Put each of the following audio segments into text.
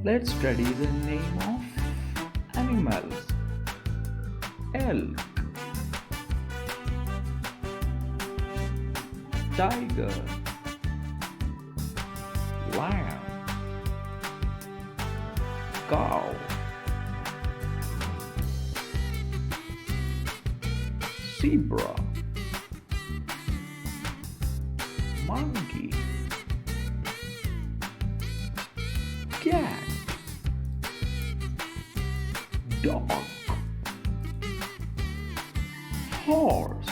Let's study the name of animals. Elk, tiger, lion, cow, zebra, monkey, cat, dog, horse,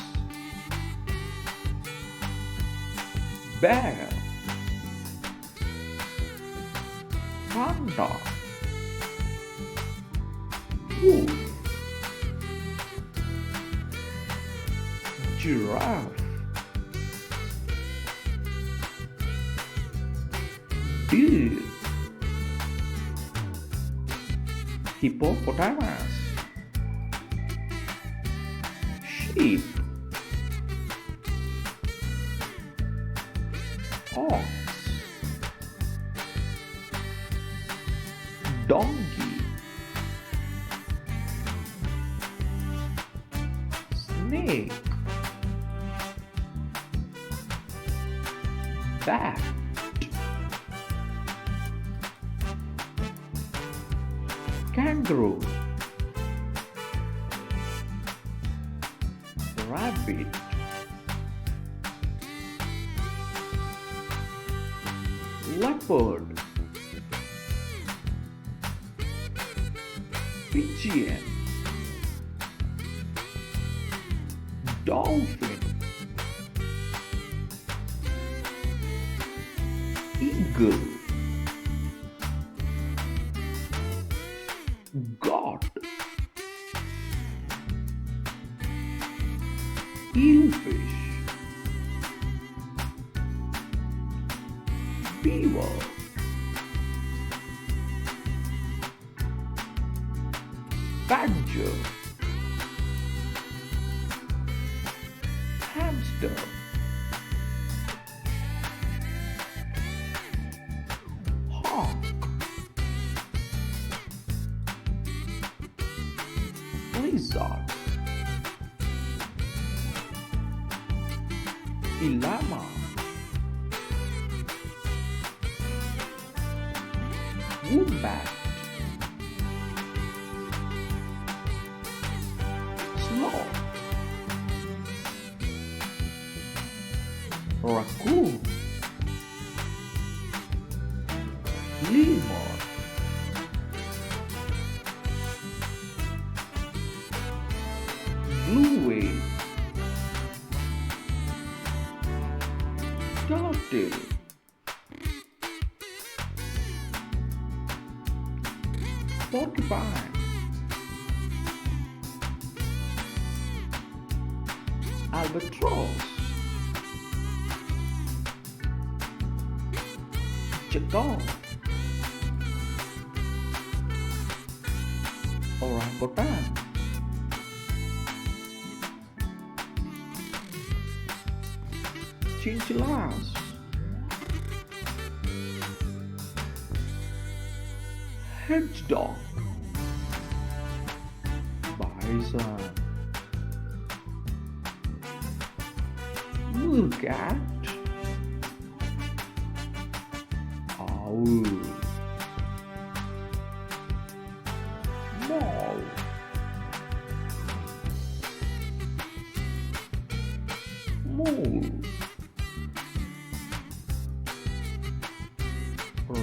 bear, panda, wolf, giraffe, deer, hippopotamus, sheep, ox, donkey, snake, bat, kangaroo, rabbit, leopard, pigeon, dolphin, eagle, goat, eelfish, beaver, badger, hamster, hawk, lizard, llama, wombat, sloth, raccoon, lemur, blue whale, turtle, porcupine, albatross, jackal, orangutan, chinchillas, hedgehog, bison, meerkat, owl, mole, mole,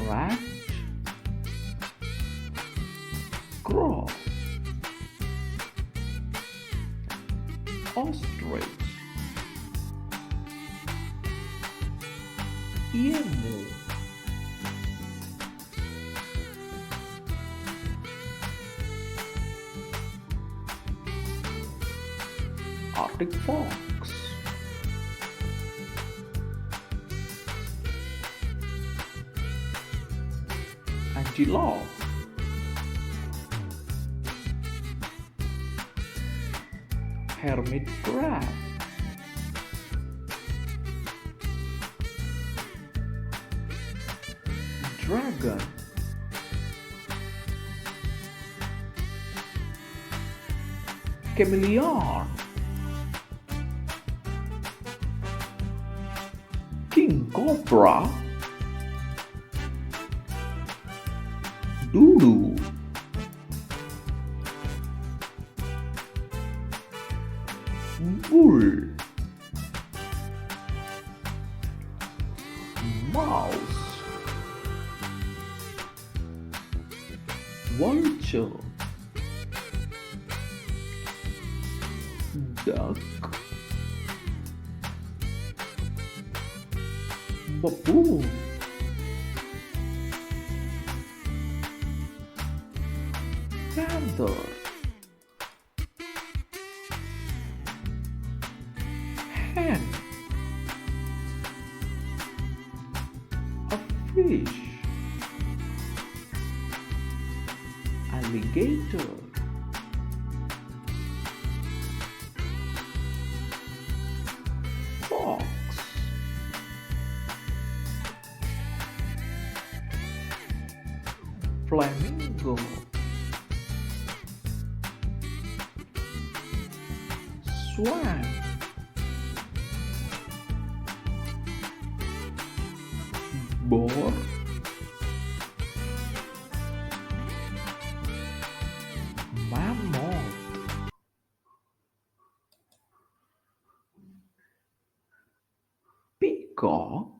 rat, crow, ostrich, emu, Arctic fox, antelope, hermit crab, dragon, chameleon, king cobra, doodoo, bull, mouse, vulture, duck, baboon, panther, hen, a fish, alligator, fox, flamingo, swan, boar, mammoth, peacock,